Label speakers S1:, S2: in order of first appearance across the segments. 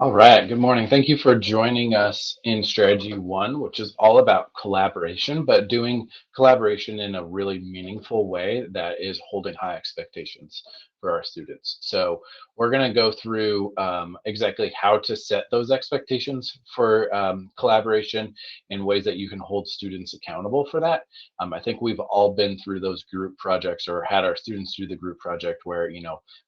S1: All right, good morning. Thank you for joining us in Strategy 1, which is all about collaboration, but doing collaboration in a really meaningful way that is holding high expectations for our students. So we're going to go through exactly how to set those expectations for collaboration in ways that you can hold students accountable for that. I think we've all been through those group projects or had our students do the group project where,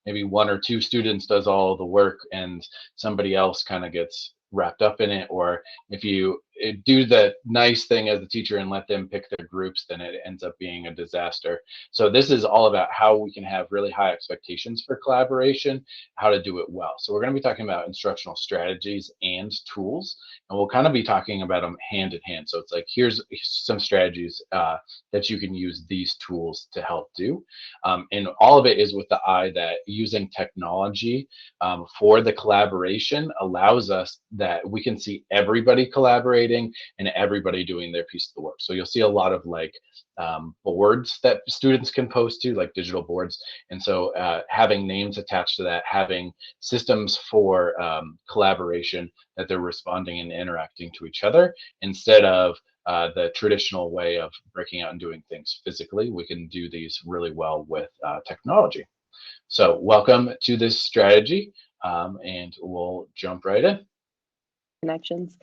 S1: maybe one or two students does all the work and somebody else kind of gets wrapped up in it, or if you do the nice thing as a teacher and let them pick their groups, then it ends up being a disaster. So this is all about how we can have really high expectations for collaboration, how to do it well. So we're going to be talking about instructional strategies and tools, and we'll kind of be talking about them hand in hand. So it's like, here's some strategies that you can use these tools to help do, and all of it is with the eye that using technology for the collaboration allows us that we can see everybody collaborating and everybody doing their piece of the work. So you'll see a lot of like boards that students can post to, like digital boards. And so having names attached to that, having systems for collaboration that they're responding and interacting to each other instead of the traditional way of breaking out and doing things physically, we can do these really well with technology. So welcome to this strategy, and we'll jump right in.
S2: Connections.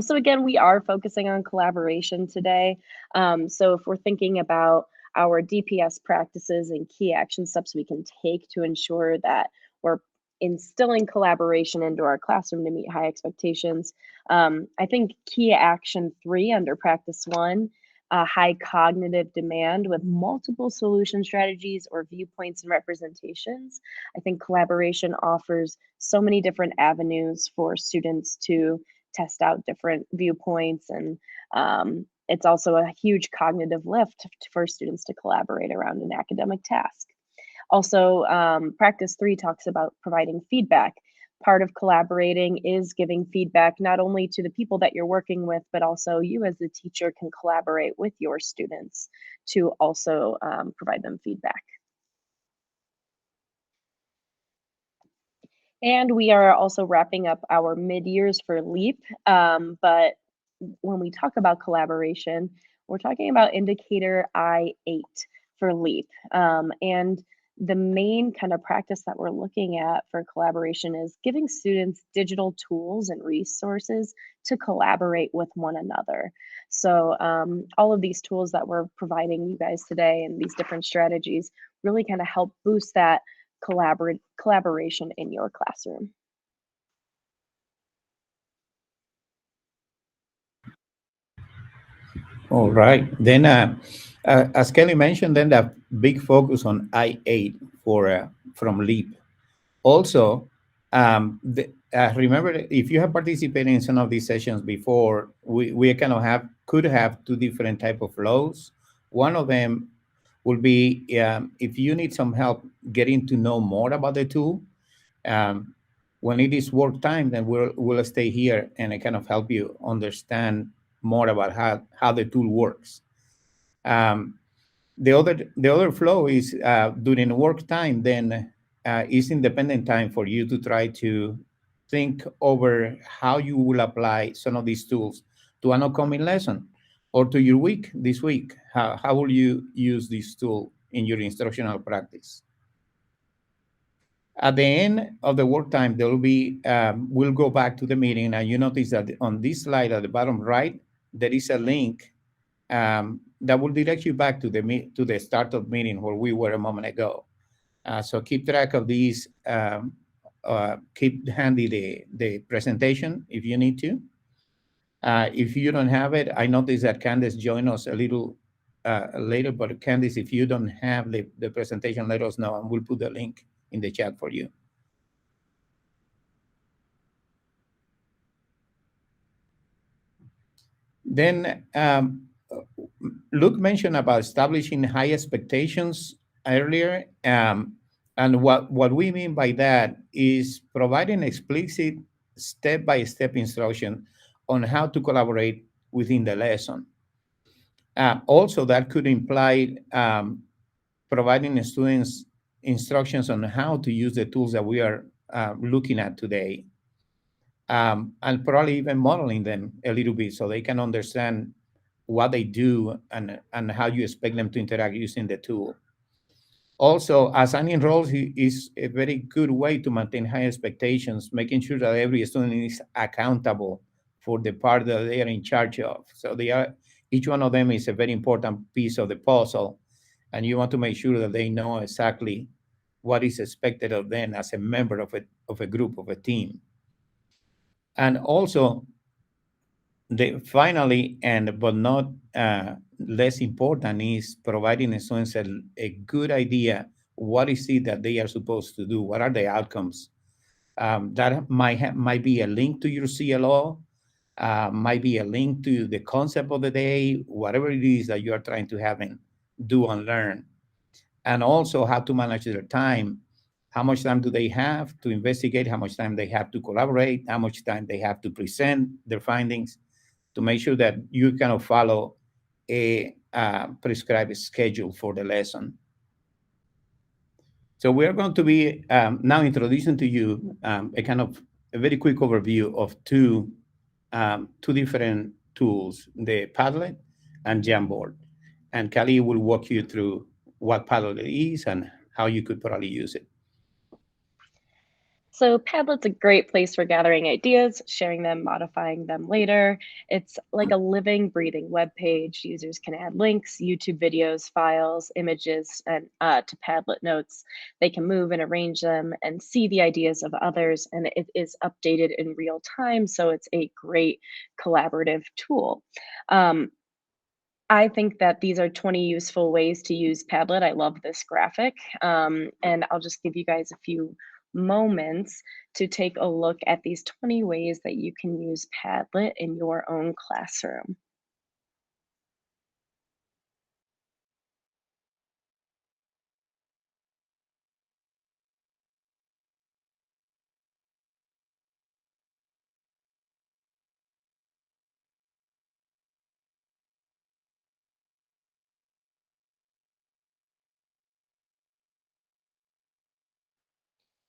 S2: So again, we are focusing on collaboration today. So if we're thinking about our DPS practices and key action steps we can take to ensure that we're instilling collaboration into our classroom to meet high expectations, I think key action 3 under practice 1, high cognitive demand with multiple solution strategies or viewpoints and representations. I think collaboration offers so many different avenues for students to test out different viewpoints, and it's also a huge cognitive lift for students to collaborate around an academic task. Also, practice 3 talks about providing feedback. Part of collaborating is giving feedback not only to the people that you're working with, but also you as the teacher can collaborate with your students to also provide them feedback. And we are also wrapping up our mid-years for LEAP. But when we talk about collaboration, we're talking about indicator I8 for LEAP. And the main kind of practice that we're looking at for collaboration is giving students digital tools and resources to collaborate with one another. So all of these tools that we're providing you guys today and these different strategies really kind of help boost that collaboration in your classroom.
S3: All right. Then, as Kelly mentioned, then the big focus on I8 from LEAP. Also, remember if you have participated in some of these sessions before, we kind of could have two different type of flows. One of them will be if you need some help getting to know more about the tool. Um, when it is work time, then we'll stay here and I kind of help you understand more about how the tool works. Um, the other flow is during work time, then is independent time for you to try to think over how you will apply some of these tools to an upcoming lesson or to your week this week. How will you use this tool in your instructional practice? At the end of the work time, there will be, we'll go back to the meeting, and you notice that on this slide at the bottom right, there is a link that will direct you back to the start of meeting where we were a moment ago. So keep track of these. Keep handy the presentation if you need to. If you don't have it, I noticed that Candace joined us a little later, but Candace, if you don't have the presentation, let us know and we'll put the link in the chat for you. Then Luke mentioned about establishing high expectations earlier. And what we mean by that is providing explicit step-by-step instruction on how to collaborate within the lesson. Also, that could imply providing students instructions on how to use the tools that we are looking at today. and probably even modeling them a little bit so they can understand what they do and how you expect them to interact using the tool. Also, assigning roles is a very good way to maintain high expectations, making sure that every student is accountable for the part that they are in charge of. So each one of them is a very important piece of the puzzle, and you want to make sure that they know exactly what is expected of them as a member of a group, of a team. And also, finally, and but not less important, is providing the students a good idea what is it that they are supposed to do, what are the outcomes. That might be a link to your CLO, might be a link to the concept of the day, whatever it is that you are trying to have them do and learn. And also how to manage their time. How much time do they have to investigate? How much time they have to collaborate? How much time they have to present their findings, to make sure that you kind of follow a prescribed schedule for the lesson. So we're going to be now introducing to you a very quick overview of two different tools, the Padlet and Jamboard. And Kelly will walk you through what Padlet is and how you could probably use it.
S2: So Padlet's a great place for gathering ideas, sharing them, modifying them later. It's like a living, breathing web page. Users can add links, YouTube videos, files, images, and to Padlet notes. They can move and arrange them and see the ideas of others, and it is updated in real time, so it's a great collaborative tool. I think that these are 20 useful ways to use Padlet. I love this graphic. And I'll just give you guys a few moments to take a look at these 20 ways that you can use Padlet in your own classroom.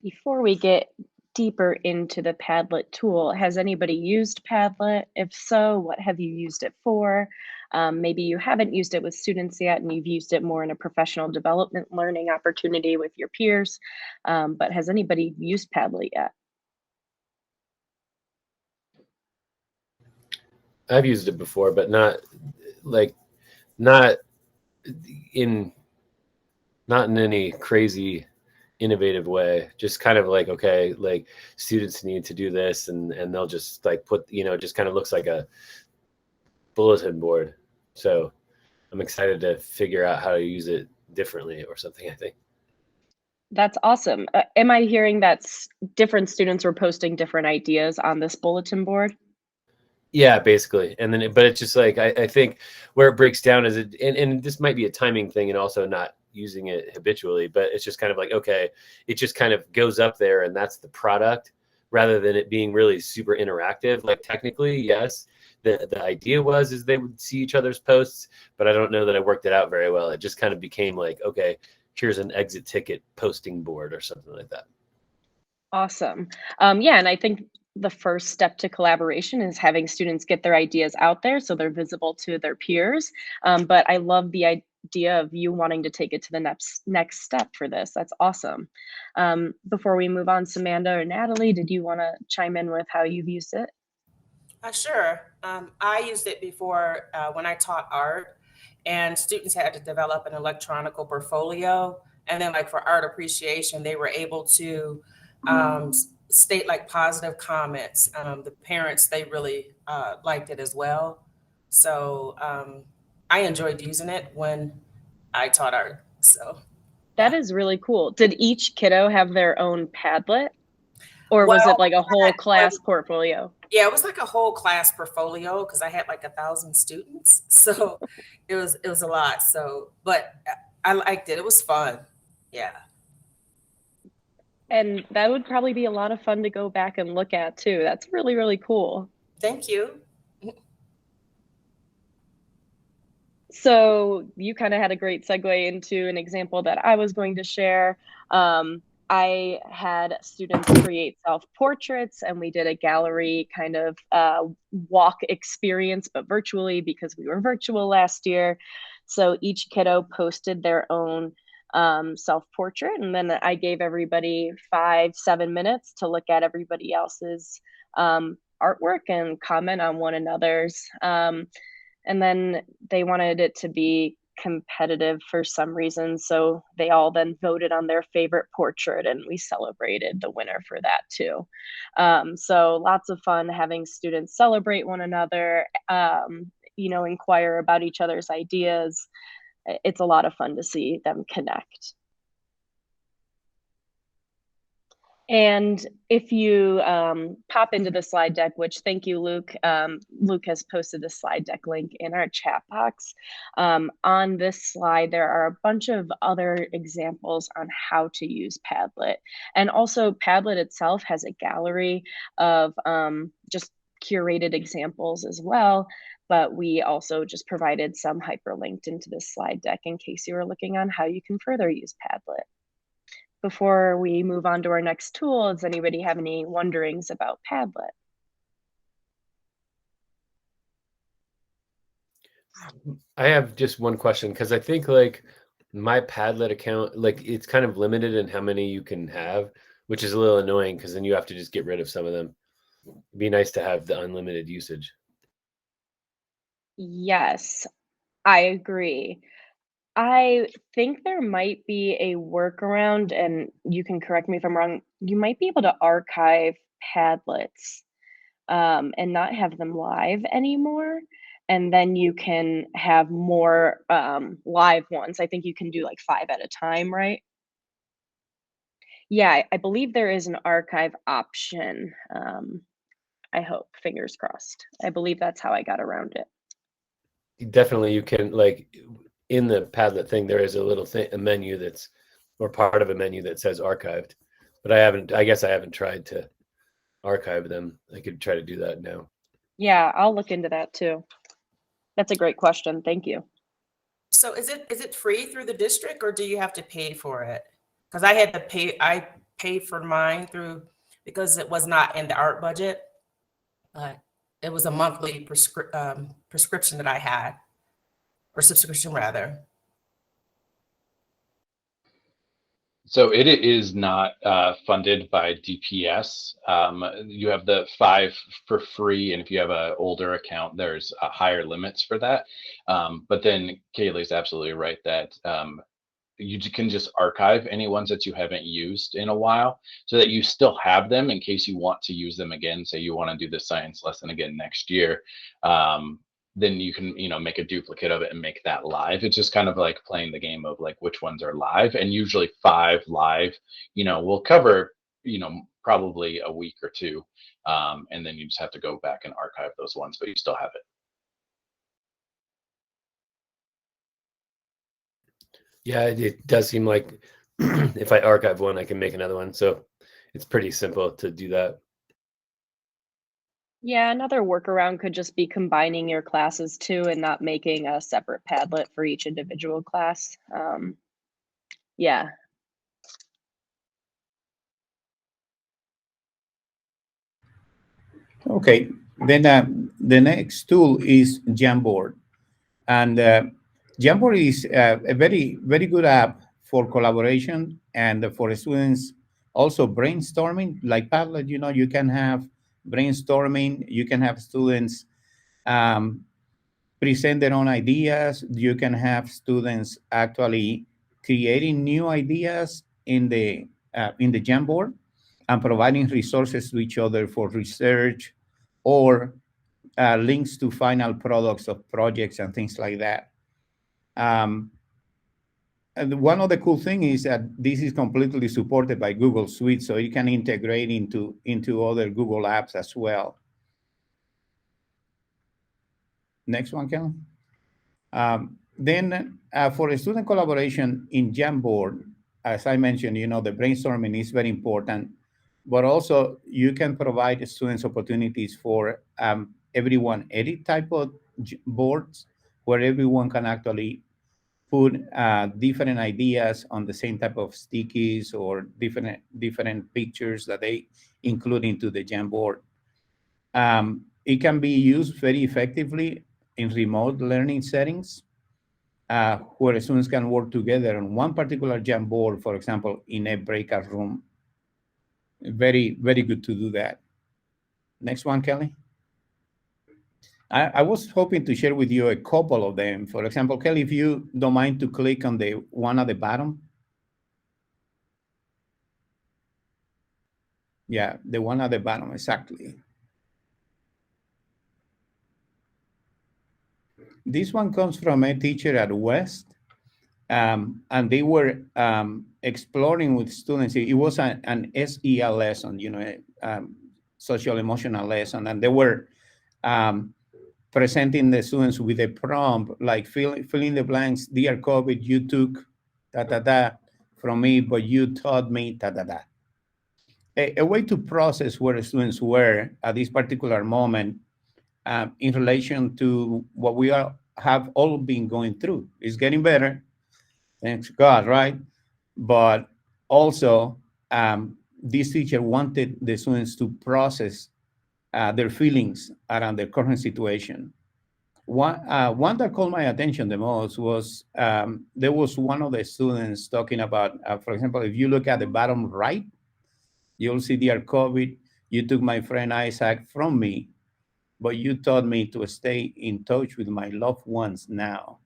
S2: Before we get deeper into the Padlet tool, has anybody used Padlet? If so, what have you used it for? Maybe you haven't used it with students yet and you've used it more in a professional development learning opportunity with your peers, but has anybody used Padlet yet?
S4: I've used it before, but not not in any crazy innovative way. Just kind of like, okay, like students need to do this, and they'll just like put, it just kind of looks like a bulletin board. So I'm excited to figure out how to use it differently or something, I think.
S2: That's awesome. Am I hearing that different students were posting different ideas on this bulletin board?
S4: Yeah, basically. And then, but it's just like, I think where it breaks down is and this might be a timing thing and also not using it habitually, but it's just kind of like, okay, it just kind of goes up there and that's the product rather than it being really super interactive. Like technically, yes, the idea is they would see each other's posts, but I don't know that I worked it out very well. It just kind of became like, okay, here's an exit ticket posting board or something like that.
S2: Awesome. Yeah, and I think the first step to collaboration is having students get their ideas out there so they're visible to their peers. But I love the idea of you wanting to take it to the next step for this. That's awesome. Before we move on, Samantha or Natalie, did you want to chime in with how you've used it?
S5: Sure. I used it before when I taught art, and students had to develop an electronic portfolio. And then, like for art appreciation, they were able to state like positive comments. The parents, they really liked it as well. So I enjoyed using it when I taught art. So
S2: that is really cool. Did each kiddo have their own Padlet, or was it like a whole class portfolio?
S5: Yeah, it was like a whole class portfolio because I had like 1,000 students. So it was a lot. So, but I liked it. It was fun. Yeah.
S2: And that would probably be a lot of fun to go back and look at too. That's really, really cool.
S5: Thank you.
S2: So you kind of had a great segue into an example that I was going to share. I had students create self-portraits, and we did a gallery kind of walk experience, but virtually, because we were virtual last year. So each kiddo posted their own self-portrait, and then I gave everybody 5-7 minutes to look at everybody else's artwork and comment on one another's. And then they wanted it to be competitive for some reason, so they all then voted on their favorite portrait, and we celebrated the winner for that too. So lots of fun having students celebrate one another, inquire about each other's ideas. It's a lot of fun to see them connect. And if you pop into the slide deck, which thank you, Luke. Luke has posted the slide deck link in our chat box. On this slide, there are a bunch of other examples on how to use Padlet. And also Padlet itself has a gallery of just curated examples as well. But we also just provided some hyperlinked into this slide deck in case you were looking on how you can further use Padlet. Before we move on to our next tool, does anybody have any wonderings about Padlet?
S4: I have just one question, because I think like my Padlet account, like it's kind of limited in how many you can have, which is a little annoying because then you have to just get rid of some of them. It'd be nice to have the unlimited usage.
S2: Yes, I agree. I think there might be a workaround, and you can correct me if I'm wrong. You might be able to archive Padlets and not have them live anymore. And then you can have more live ones. I think you can do like 5 at a time, right? Yeah, I believe there is an archive option. I hope, fingers crossed. I believe that's how I got around it.
S4: Definitely, you can, like in the Padlet thing, there is a little thing, a menu that's, or part of a menu that says archived, but I guess I haven't tried to archive them. I could try to do that now.
S2: Yeah, I'll look into that too. That's a great question. Thank you.
S5: So is it free through the district, or do you have to pay for it? Because I paid for mine because it was not in the art budget, but it was a monthly prescription that I had, or subscription rather.
S1: So it is not funded by DPS. You have the 5 for free, and if you have an older account, there's higher limits for that. But then Kaylee's absolutely right that you can just archive any ones that you haven't used in a while, so that you still have them in case you want to use them again. Say you want to do the science lesson again next year. Then you can, make a duplicate of it and make that live. It's just kind of like playing the game of like which ones are live, and usually 5 live, will cover, probably a week or 2. And then you just have to go back and archive those ones, but you still have it.
S4: Yeah, it does seem like if I archive one, I can make another one. So it's pretty simple to do that.
S2: Yeah, another workaround could just be combining your classes too and not making a separate Padlet for each individual class. Yeah.
S3: Okay, then the next tool is Jamboard. And Jamboard is a very, very good app for collaboration and for students also brainstorming. Like Padlet, you can have brainstorming, you can have students present their own ideas, you can have students actually creating new ideas in the Jamboard and providing resources to each other for research or links to final products of projects and things like that. And one of the cool things is that this is completely supported by Google Suite, so it can integrate into other Google apps as well. Next one, Ken. Then for student collaboration in Jamboard, as I mentioned, the brainstorming is very important, but also you can provide students opportunities for everyone edit type of boards where everyone can actually put different ideas on the same type of stickies or different pictures that they include into the Jamboard. It can be used very effectively in remote learning settings, where students can work together on one particular Jamboard, for example, in a breakout room. Very, very good to do that. Next one, Kelly. I was hoping to share with you a couple of them. For example, Kelly, if you don't mind to click on the one at the bottom. Yeah, the one at the bottom, exactly. This one comes from a teacher at West, and they were exploring with students. It was an SEL lesson, social emotional lesson, and they were presenting the students with a prompt like fill in the blanks. Dear COVID, you took da da da from me, but you taught me da da da. A way to process where students were at this particular moment in relation to what we have all been going through. It's getting better, thanks God, right? But also, this teacher wanted the students to process their feelings around their current situation. One that called my attention the most was there was one of the students talking about, for example, if you look at the bottom right, you'll see dear COVID, you took my friend Isaac from me, but you taught me to stay in touch with my loved ones now.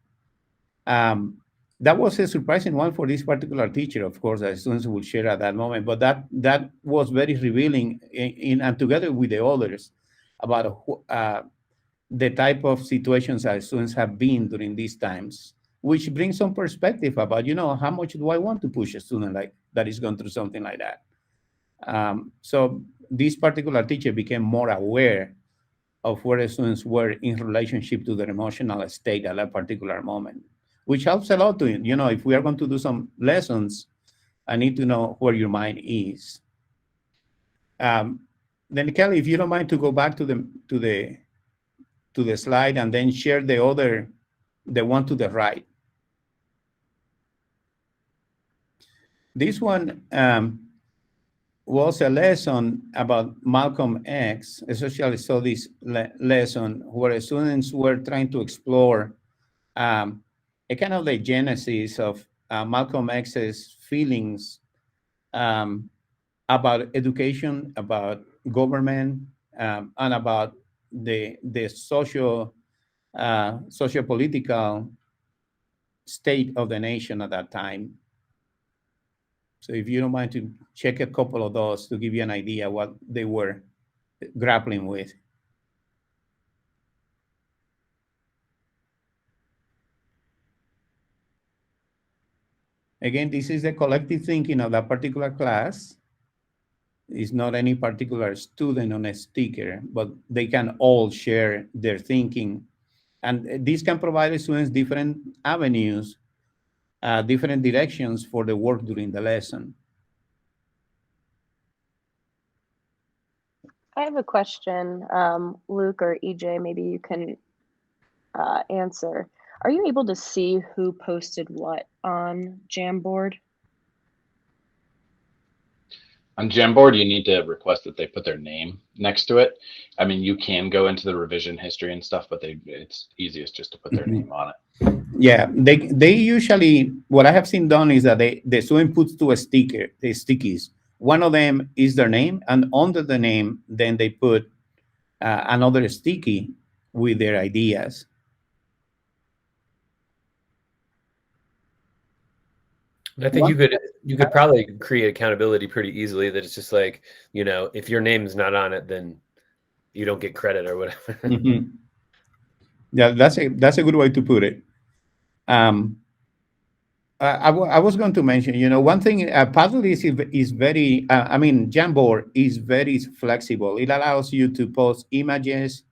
S3: That was a surprising one for this particular teacher, of course, that students will share at that moment, but that was very revealing and together with the others about the type of situations that students have been during these times, which brings some perspective about, how much do I want to push a student like that is going through something like that. So this particular teacher became more aware of where the students were in relationship to their emotional state at that particular moment, which helps a lot to, if we are going to do some lessons, I need to know where your mind is. Then Kelly, if you don't mind to go back to the slide and then share the one to the right. This one was a lesson about Malcolm X, a social studies lesson where students were trying to explore a kind of the genesis of Malcolm X's feelings about education, about government, and about the socio-political state of the nation at that time. So if you don't mind to check a couple of those to give you an idea what they were grappling with. Again, this is the collective thinking of that particular class. It's not any particular student on a sticker, but they can all share their thinking. And this can provide students different avenues, different directions for the work during the lesson.
S2: I have a question, Luke or EJ, maybe you can answer. Are you able to see who posted what on Jamboard?
S1: On Jamboard, you need to request that they put their name next to it. I mean, you can go into the revision history and stuff, but it's easiest just to put their name on it.
S3: Yeah, they usually, what I have seen done is that the student puts to a sticker, the stickies. One of them is their name, and under the name, then they put another sticky with their ideas.
S4: I think you could probably create accountability pretty easily. That it's just like, if your name's not on it, then you don't get credit or whatever.
S3: Mm-hmm. Yeah, that's a good way to put it. I was going to mention, one thing, Padlet is very, Jamboard is very flexible. It allows you to post images,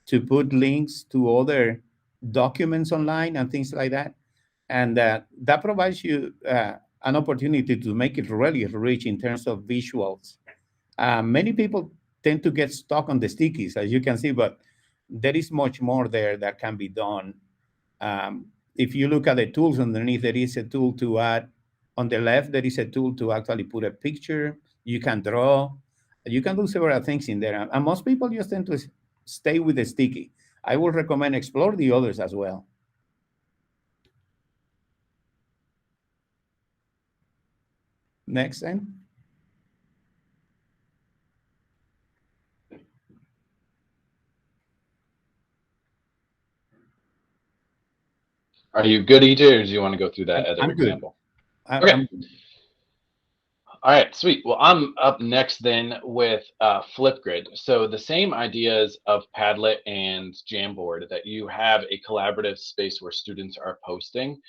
S3: to put links to other documents online and things like that. And that provides you an opportunity to make it really rich in terms of visuals. Many people tend to get stuck on the stickies, as you can see, but there is much more there that can be done if you look at the tools underneath, there is a tool to add. On the left, there is a tool to actually put a picture. You can draw. You can do several things in there. And most people just tend to stay with the sticky. I would recommend explore the others as well. Next, then.
S1: Are you good, EJ, or do you want to go through that other
S3: I'm good.
S1: example?
S3: Okay.
S1: I'm good. All right, sweet. Well, I'm up next then with Flipgrid. So the same ideas of Padlet and Jamboard, that you have a collaborative space where students are posting.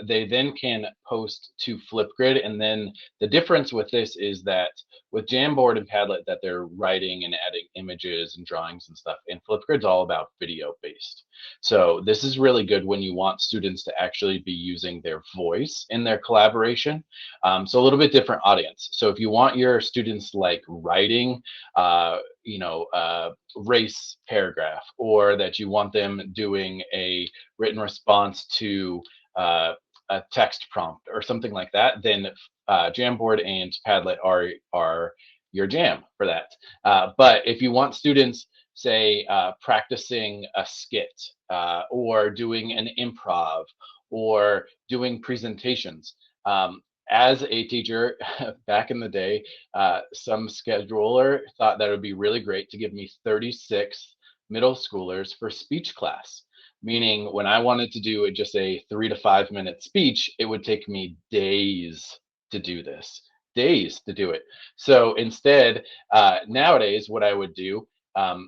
S1: They then can post to Flipgrid, and then the difference with this is that with Jamboard and Padlet, that they're writing and adding images and drawings and stuff, and Flipgrid's all about video based. So this is really good when you want students to actually be using their voice in their collaboration. So a little bit different audience. So if you want your students like writing, race paragraph, or that you want them doing a written response to a text prompt or something like that, then Jamboard and Padlet are your jam for that. But if you want students, say, practicing a skit or doing an improv or doing presentations, as a teacher back in the day, some scheduler thought that it would be really great to give me 36 middle schoolers for speech class. Meaning when I wanted to do just a 3 to 5 minute speech, it would take me days to do this, days to do it. So instead, nowadays, what I would do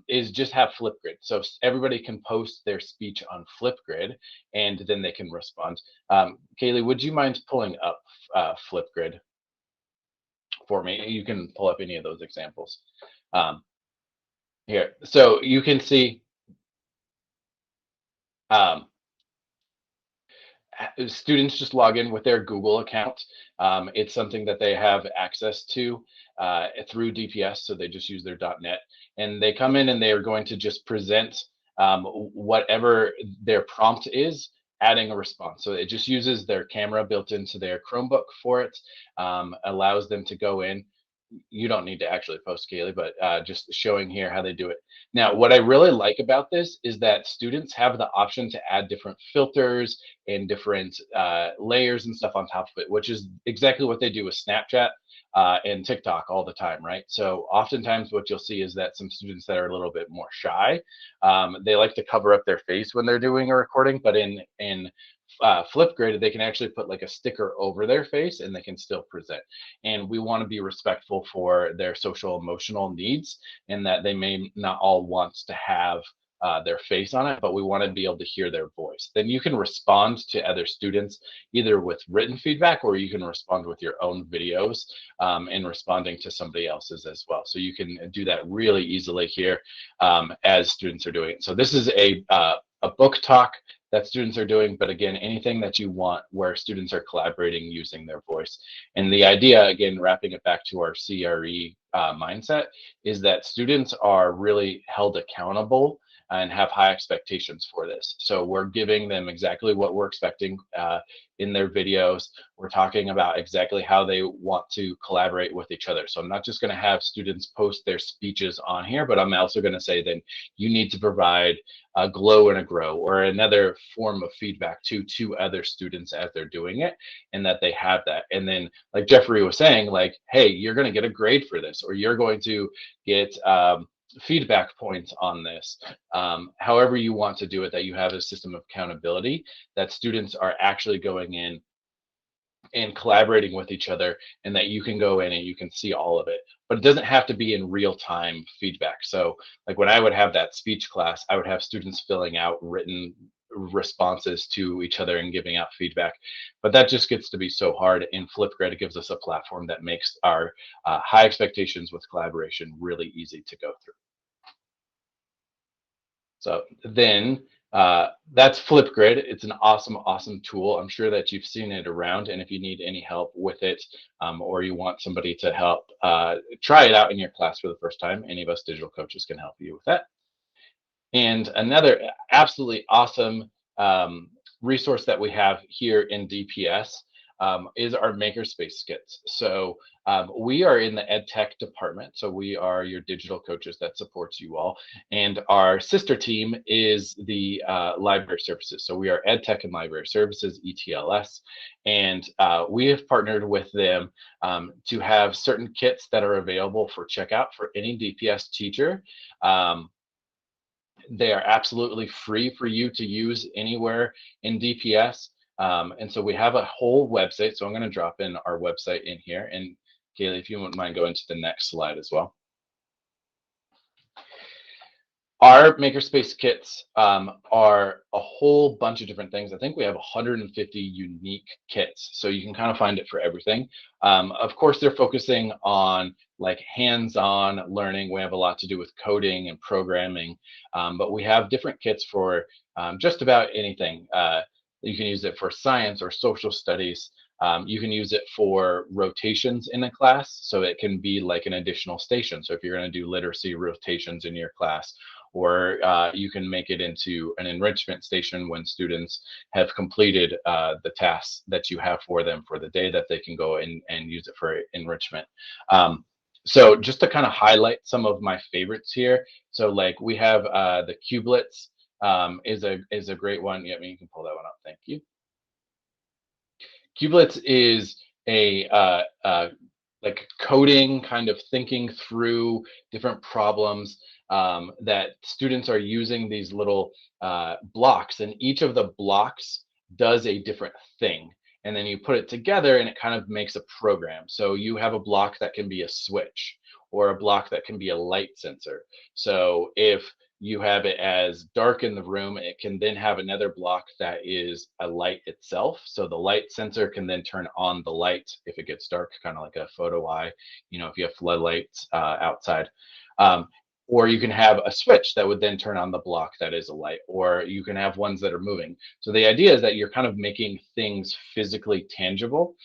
S1: is just have Flipgrid. So everybody can post their speech on Flipgrid, and then they can respond. Kaylee, would you mind pulling up Flipgrid for me? You can pull up any of those examples here. So you can see students just log in with their Google account. It's something that they have access to through DPS, so they just use their .NET, and they come in and they are going to just present whatever their prompt is, adding a response. So it just uses their camera built into their Chromebook for it, allows them to go in. You don't need to actually post, Kaylee, but just showing here how they do it. Now, what I really like about this is that students have the option to add different filters and different layers and stuff on top of it, which is exactly what they do with Snapchat and TikTok all the time, right? So oftentimes what you'll see is that some students that are a little bit more shy, they like to cover up their face when they're doing a recording, but in Flipgrid, they can actually put like a sticker over their face and they can still present. And we want to be respectful for their social emotional needs, and that they may not all want to have their face on it, but we want to be able to hear their voice. Then you can respond to other students either with written feedback, or you can respond with your own videos and responding to somebody else's as well. So you can do that really easily here as students are doing it. So this is a book talk that students are doing, but again, anything that you want where students are collaborating using their voice. And the idea, again, wrapping it back to our CRE mindset, is that students are really held accountable and have high expectations for this. So we're giving them exactly what we're expecting in their videos. We're talking about exactly how they want to collaborate with each other. So I'm not just going to have students post their speeches on here, but I'm also going to say then you need to provide a glow and a grow or another form of feedback to other students as they're doing it, and that they have that. And then like Jeffrey was saying, like, hey, you're going to get a grade for this, or you're going to get feedback points on this. However you want to do it, that you have a system of accountability, that students are actually going in and collaborating with each other, and that you can go in and you can see all of it. But it doesn't have to be in real time feedback. So like when I would have that speech class, I would have students filling out written responses to each other and giving out feedback, but that just gets to be so hard. In Flipgrid, it gives us a platform that makes our high expectations with collaboration really easy to go through. So then that's Flipgrid. It's an awesome tool. I'm sure that you've seen it around, and if you need any help with it, or you want somebody to help try it out in your class for the first time, any of us digital coaches can help you with that. And another absolutely awesome resource that we have here in DPS is our Makerspace Kits. So we are in the ed tech department. So we are your digital coaches that supports you all. And our sister team is the library services. So we are ed tech and library services, ETLS. And we have partnered with them to have certain kits that are available for checkout for any DPS teacher. They are absolutely free for you to use anywhere in DPS. And so we have a whole website. So I'm going to drop in our website in here. And Kaylee, if you wouldn't mind going to the next slide as well. Our Makerspace kits are a whole bunch of different things. I think we have 150 unique kits, so you can kind of find it for everything. Of course, they're focusing on like hands-on learning. We have a lot to do with coding and programming, but we have different kits for just about anything. You can use it for science or social studies. You can use it for rotations in a class, so it can be like an additional station. So if you're going to do literacy rotations in your class, or you can make it into an enrichment station when students have completed the tasks that you have for them for the day, that they can go in and use it for enrichment. So just to kind of highlight some of my favorites here. So like we have the Cubelets is a great one. Yeah, I mean, you can pull that one up. Thank you. Cubelets is a like coding, kind of thinking through different problems that students are using these little blocks, and each of the blocks does a different thing. And then you put it together and it kind of makes a program. So you have a block that can be a switch, or a block that can be a light sensor. So if you have it as dark in the room, it can then have another block that is a light itself. So the light sensor can then turn on the light if it gets dark, kind of like a photo eye, you know, if you have floodlights outside. Or you can have a switch that would then turn on the block that is a light, or you can have ones that are moving. So the idea is that you're kind of making things physically tangible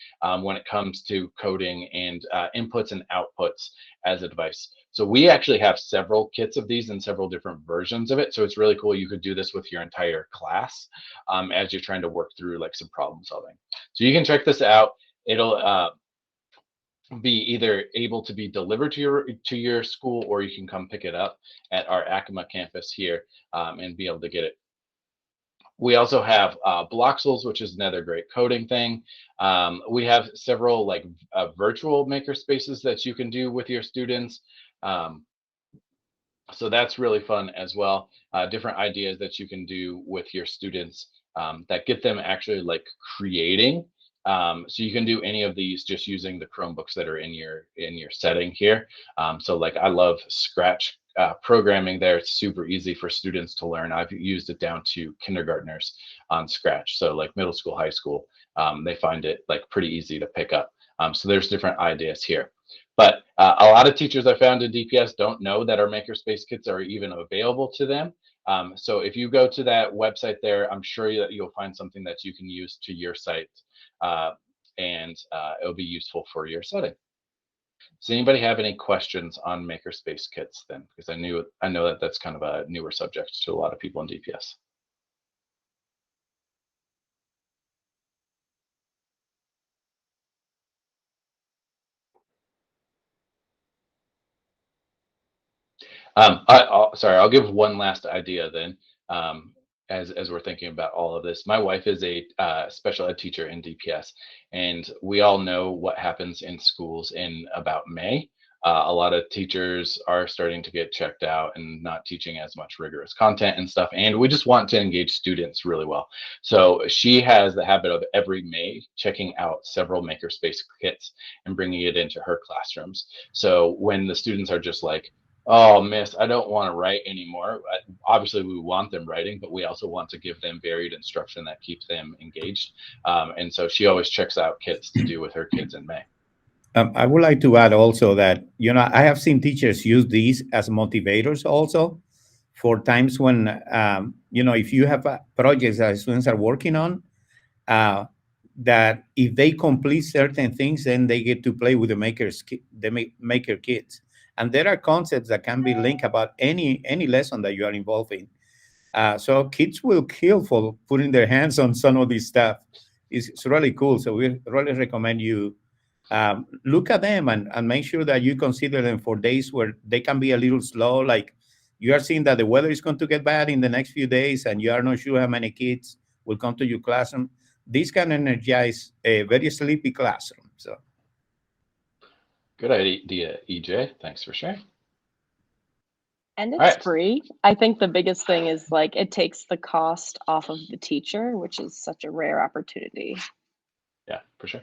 S1: when it comes to coding and inputs and outputs as a device. So we actually have several kits of these and several different versions of it. So it's really cool. You could do this with your entire class as you're trying to work through like some problem solving. So you can check this out. It'll be either able to be delivered to your school, or you can come pick it up at our Acoma campus here and be able to get it. We also have Bloxels, which is another great coding thing. We have several like virtual maker spaces that you can do with your students. So that's really fun as well. Different ideas that you can do with your students that get them actually like creating. So you can do any of these just using the Chromebooks that are in your setting here. So like I love Scratch programming there. It's super easy for students to learn. I've used it down to kindergartners on Scratch. So like middle school, high school, they find it like pretty easy to pick up. So there's different ideas here. But a lot of teachers I found in DPS don't know that our Makerspace kits are even available to them. So if you go to that website there, I'm sure that you'll find something that you can use to your site, and it'll be useful for your setting. Does anybody have any questions on Makerspace kits then? Because I know that that's kind of a newer subject to a lot of people in DPS. I'll give one last idea then. As we're thinking about all of this, my wife is a special ed teacher in DPS, and we all know what happens in schools in about May. A lot of teachers are starting to get checked out and not teaching as much rigorous content and stuff, and we just want to engage students really well. So she has the habit of every May checking out several Makerspace kits and bringing it into her classrooms. So when the students are just like, oh, miss, I don't want to write anymore. Obviously, we want them writing, but we also want to give them varied instruction that keeps them engaged. And so she always checks out kits to do with her kids in May.
S3: I would like to add also that, you know, I have seen teachers use these as motivators also for times when, you know, if you have projects that students are working on, that if they complete certain things, then they get to play with the maker kits. And there are concepts that can be linked about any lesson that you are involved in. So kids will kill for putting their hands on some of this stuff. It's really cool. So we really recommend you look at them and make sure that you consider them for days where they can be a little slow. Like you are seeing that the weather is going to get bad in the next few days and you are not sure how many kids will come to your classroom. This can energize a very sleepy classroom. So
S1: Good idea, EJ. Thanks for sharing.
S2: And
S1: All
S2: it's
S1: right.
S2: free. I think the biggest thing is like it takes the cost off of the teacher, which is such a rare opportunity.
S1: Yeah, for sure.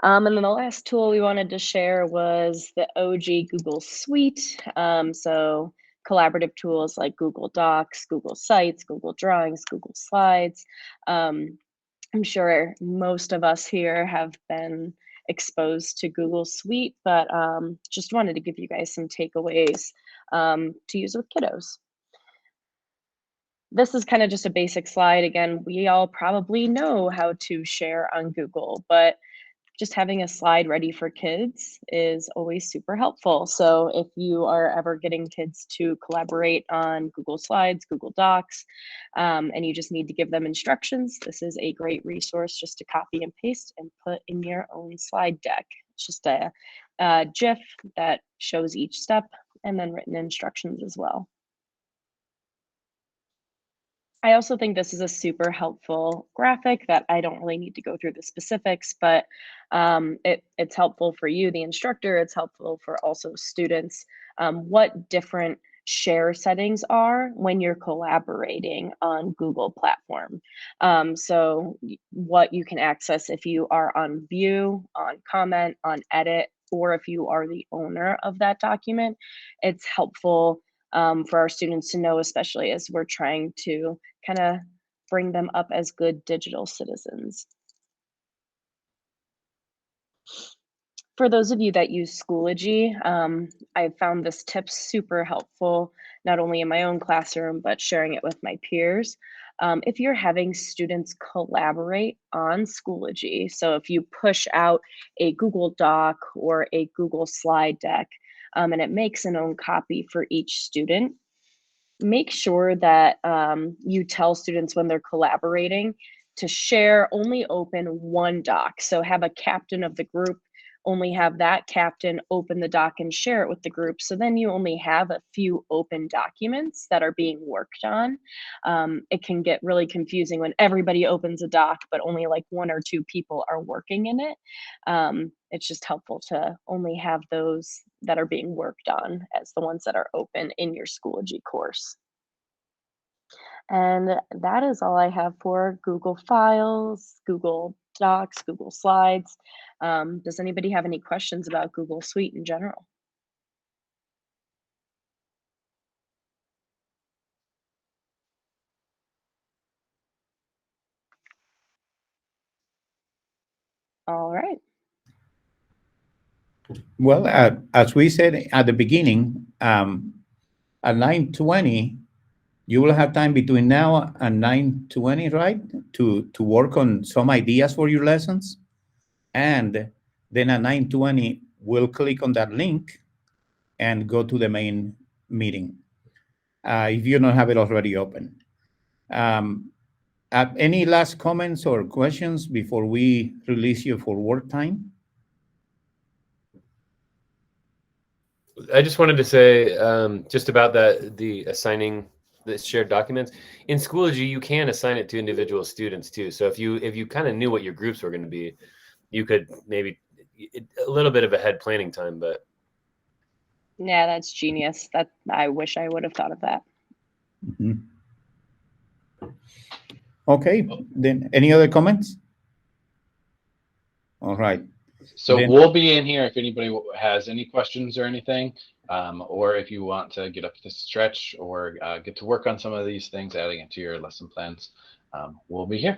S2: And then the last tool we wanted to share was the OG Google Suite. So collaborative tools like Google Docs, Google Sites, Google Drawings, Google Slides. I'm sure most of us here have been exposed to Google Suite, but just wanted to give you guys some takeaways to use with kiddos. This is kind of just a basic slide. Again, we all probably know how to share on Google, but just having a slide ready for kids is always super helpful. So if you are ever getting kids to collaborate on Google Slides, Google Docs, and you just need to give them instructions, this is a great resource just to copy and paste and put in your own slide deck. It's just a GIF that shows each step and then written instructions as well. I also think this is a super helpful graphic that I don't really need to go through the specifics, but it's helpful for you, the instructor. It's helpful for also students, what different share settings are when you're collaborating on Google platform. So what you can access if you are on view, on comment, on edit, or if you are the owner of that document, it's helpful for our students to know, especially as we're trying to kind of bring them up as good digital citizens. For those of you that use Schoology, I found this tip super helpful, not only in my own classroom, but sharing it with my peers. If you're having students collaborate on Schoology, so if you push out a Google Doc or a Google slide deck, and it makes an own copy for each student, make sure that you tell students when they're collaborating to share, only open one doc. So have a captain of the group, only have that captain open the doc and share it with the group. So then you only have a few open documents that are being worked on. It can get really confusing when everybody opens a doc, but only like one or two people are working in it. It's just helpful to only have those that are being worked on as the ones that are open in your Schoology course. And that is all I have for Google Files, Google Docs, Google Slides. Does anybody have any questions about Google Suite in general? All right.
S3: well, as we said at the beginning, at 9:20, you will have time between now and 9:20, right, to work on some ideas for your lessons. And then at 9:20, we'll click on that link and go to the main meeting if you don't have it already open. Any last comments or questions before we release you for work time?
S4: I just wanted to say just about the assigning the shared documents in Schoology. You can assign it to individual students too. So if you kind of knew what your groups were going to be, you could maybe a little bit of ahead planning time. But
S2: Yeah, that's genius. That I wish I would have thought of that.
S3: Mm-hmm. Okay, then any other comments? All right.
S1: So
S3: Then,
S1: we'll be in here if anybody has any questions or anything, or if you want to get up to stretch or get to work on some of these things, adding it to your lesson plans, we'll be here.